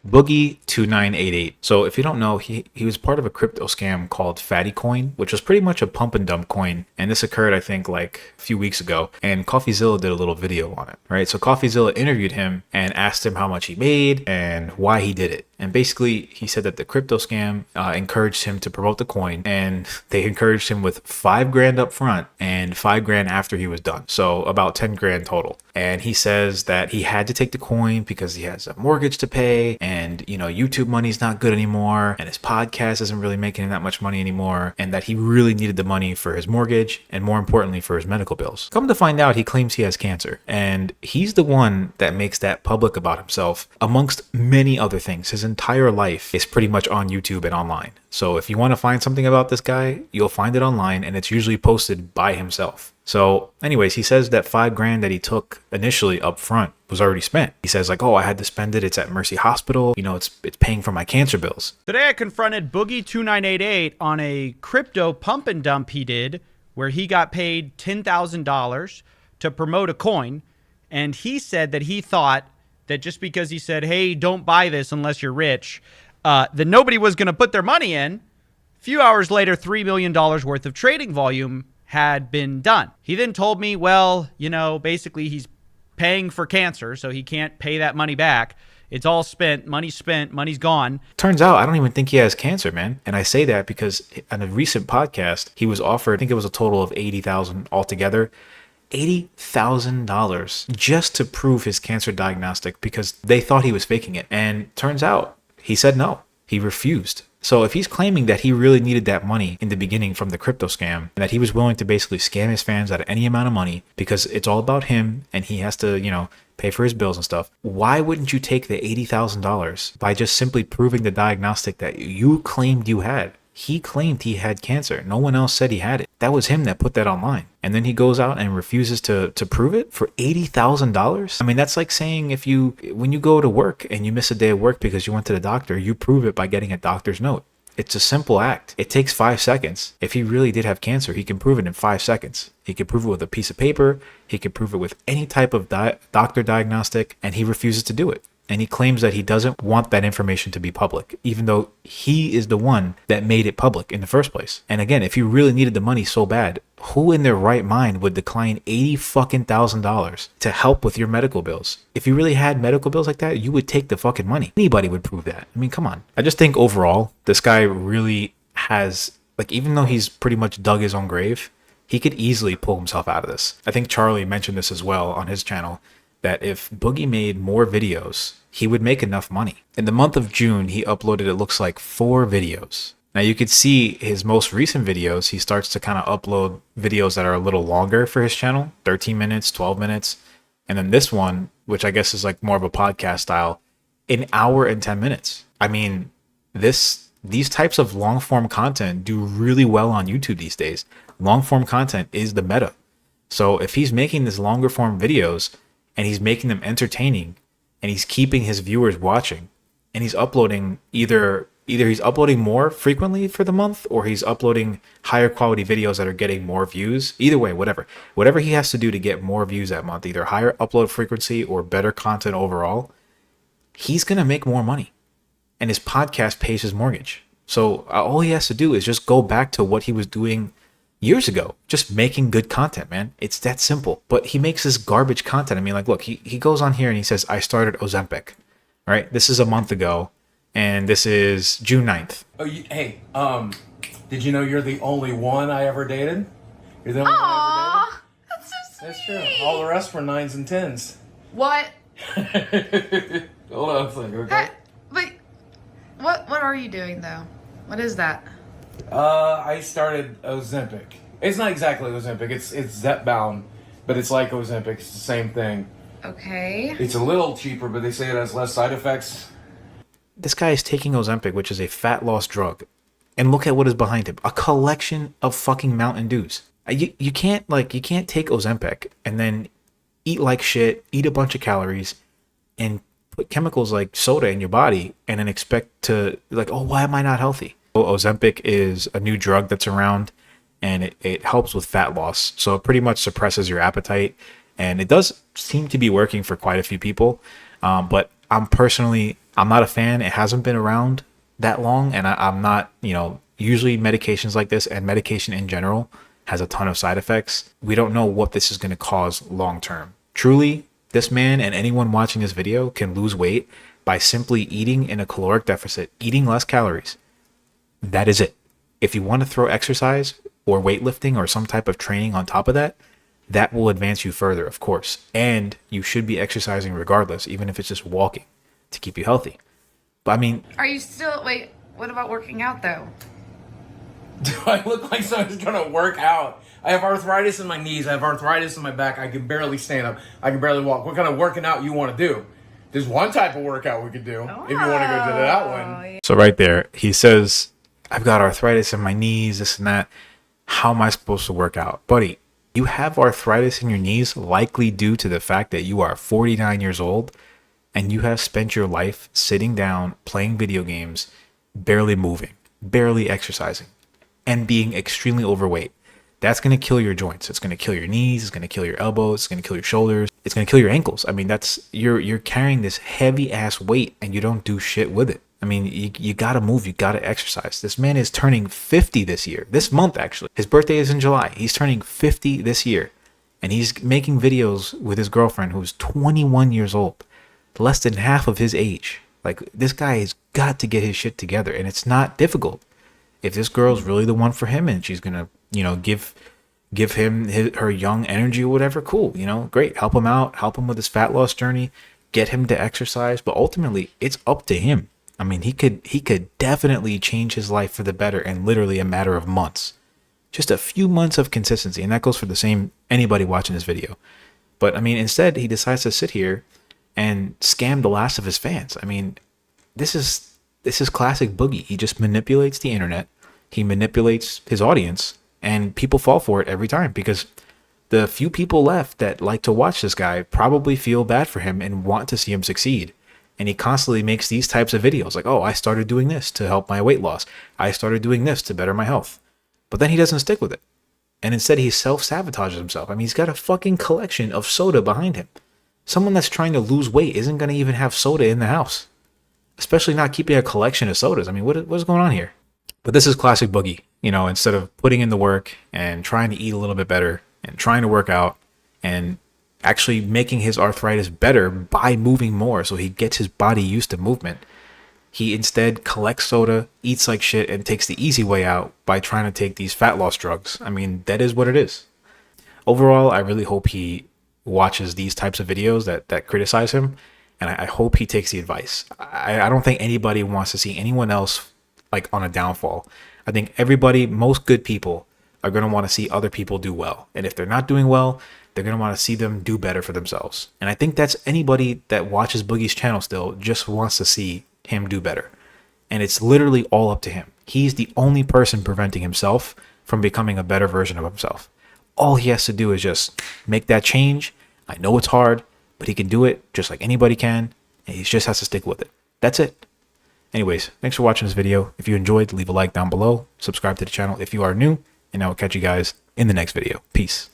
Boogie2988. So if you don't know, he was part of a crypto scam called Fatty Coin, which was pretty much a pump and dump coin. And this occurred, I think, like a few weeks ago. And CoffeeZilla did a little video on it, right? So CoffeeZilla interviewed him and asked him how much he made and why he did it. And basically, he said that the crypto scam encouraged him to promote the coin, and they encouraged him with $5,000 up front and $5,000 after he was done. So about $10,000 total. And he says that he had to take the coin because he has a mortgage to pay, and YouTube money's not good anymore, and his podcast isn't really making that much money anymore, and that he really needed the money for his mortgage and, more importantly, for his medical bills. Come to find out, he claims he has cancer, and he's the one that makes that public about himself, amongst many other things. His entire life is pretty much on YouTube and online. So if you want to find something about this guy, you'll find it online, and it's usually posted by himself. So anyways, he says that $5,000 that he took initially up front was already spent. He says like, oh, I had to spend it. It's at Mercy Hospital. It's paying for my cancer bills. Today I confronted Boogie2988 on a crypto pump and dump he did, where he got paid $10,000 to promote a coin. And he said that he thought that just because he said, hey, don't buy this unless you're rich, that nobody was going to put their money in. A few hours later, $3 million worth of trading volume had been done. He then told me, well, basically he's paying for cancer, so he can't pay that money back. It's all spent, money's gone. Turns out I don't even think he has cancer, man. And I say that because on a recent podcast, he was offered, I think it was a total of $80,000 altogether. $80,000 just to prove his cancer diagnostic because they thought he was faking it. And turns out he said no. He refused. So if he's claiming that he really needed that money in the beginning from the crypto scam, and that he was willing to basically scam his fans out of any amount of money because it's all about him and he has to, pay for his bills and stuff, why wouldn't you take the $80,000 by just simply proving the diagnostic that you claimed you had? He claimed he had cancer. No one else said he had it. That was him that put that online. And then he goes out and refuses to prove it for $80,000. I mean, that's like saying when you go to work and you miss a day of work because you went to the doctor, you prove it by getting a doctor's note. It's a simple act. It takes 5 seconds. If he really did have cancer, he can prove it in 5 seconds. He could prove it with a piece of paper. He could prove it with any type of doctor diagnostic, and he refuses to do it. And he claims that he doesn't want that information to be public, even though he is the one that made it public in the first place. And again, if you really needed the money so bad, who in their right mind would decline $80,000 to help with your medical bills? If you really had medical bills like that, you would take the fucking money. Anybody would prove that. I mean, come on. I just think overall, this guy really has, even though he's pretty much dug his own grave, he could easily pull himself out of this. I think Charlie mentioned this as well on his channel, that if Boogie made more videos, he would make enough money. In the month of June, he uploaded, it looks like, 4 videos. Now you could see his most recent videos, he starts to kind of upload videos that are a little longer for his channel, 13 minutes, 12 minutes. And then this one, which I guess is like more of a podcast style, an hour and 10 minutes. I mean, these types of long form content do really well on YouTube these days. Long form content is the meta. So if he's making these longer form videos, and he's making them entertaining, and he's keeping his viewers watching, and he's uploading either he's uploading more frequently for the month, or he's uploading higher quality videos that are getting more views. Either way, whatever he has to do to get more views that month, either higher upload frequency or better content overall, he's gonna make more money, and his podcast pays his mortgage. So all he has to do is just go back to what he was doing years ago, just making good content, man. It's that simple. But he makes this garbage content. I mean, look, he goes on here and he says, I started Ozempic, right? This is a month ago, and this is June 9th. Oh, hey, did you know you're the only one I ever dated? You're the only one I ever dated? That's so sweet. That's true. All the rest were 9s and 10s. What? Hold on a second, okay? But what are you doing though? What is that? I started Ozempic. It's not exactly Ozempic. It's Zepbound, but it's like Ozempic. It's the same thing. Okay. It's a little cheaper, but they say it has less side effects. This guy is taking Ozempic, which is a fat loss drug, and look at what is behind him: a collection of fucking Mountain Dews. You can't take Ozempic and then eat like shit, eat a bunch of calories, and put chemicals like soda in your body, and then expect to why am I not healthy? Ozempic is a new drug that's around, and it helps with fat loss. So it pretty much suppresses your appetite, and it does seem to be working for quite a few people. But I'm personally I'm not a fan. It hasn't been around that long, and I'm not, usually medications like this and medication in general has a ton of side effects. We don't know what this is going to cause long term. Truly, this man and anyone watching this video can lose weight by simply eating in a caloric deficit, eating less calories. That is it. If you want to throw exercise or weightlifting or some type of training on top of that, that will advance you further, of course. And you should be exercising regardless, even if it's just walking to keep you healthy. But I mean, Are you still, wait, what about working out though? Do I look like someone's gonna work out? I have arthritis in my knees. I have arthritis in my back. I can barely stand up. I can barely walk. What kind of working out you want to do? There's one type of workout we could do if you want to go to that one. so right there, he says, I've got arthritis in my knees, this and that. How am I supposed to work out? Buddy, you have arthritis in your knees likely due to the fact that you are 49 years old and you have spent your life sitting down, playing video games, barely moving, barely exercising, and being extremely overweight. That's going to kill your joints. It's going to kill your knees. It's going to kill your elbows. It's going to kill your shoulders. It's going to kill your ankles. I mean, you're carrying this heavy ass weight and you don't do shit with it. I mean, you got to move. You got to exercise. This man is turning 50 this year. This month, actually. His birthday is in July. He's turning 50 this year. And he's making videos with his girlfriend who's 21 years old. Less than half of his age. Like, this guy has got to get his shit together. And it's not difficult. If this girl's really the one for him and she's going to, give him her young energy or whatever, cool, great. Help him out. Help him with his fat loss journey. Get him to exercise. But ultimately, it's up to him. I mean, he could definitely change his life for the better in literally a matter of months. Just a few months of consistency. And that goes for anybody watching this video. But I mean, instead, he decides to sit here and scam the last of his fans. I mean, this is classic Boogie. He just manipulates the internet. He manipulates his audience, and people fall for it every time because the few people left that like to watch this guy probably feel bad for him and want to see him succeed. And he constantly makes these types of videos like, oh, I started doing this to help my weight loss. I started doing this to better my health. But then he doesn't stick with it. And instead he self-sabotages himself. I mean, he's got a fucking collection of soda behind him. Someone that's trying to lose weight isn't going to even have soda in the house. Especially not keeping a collection of sodas. I mean, what's going on here? But this is classic Boogie. Instead of putting in the work and trying to eat a little bit better and trying to work out and actually making his arthritis better by moving more so he gets his body used to movement, he instead collects soda, eats like shit, and takes the easy way out by trying to take these fat loss drugs. I mean, that is what it is. Overall, I really hope he watches these types of videos that criticize him, and I hope he takes the advice. I don't think anybody wants to see anyone else like on a downfall. I think most good people are going to want to see other people do well. And if they're not doing well, they're going to want to see them do better for themselves. And I think that's anybody that watches Boogie's channel still just wants to see him do better. And it's literally all up to him. He's the only person preventing himself from becoming a better version of himself. All he has to do is just make that change. I know it's hard, but he can do it just like anybody can. And he just has to stick with it. That's it. Anyways, thanks for watching this video. If you enjoyed, leave a like down below. Subscribe to the channel if you are new. And I will catch you guys in the next video. Peace.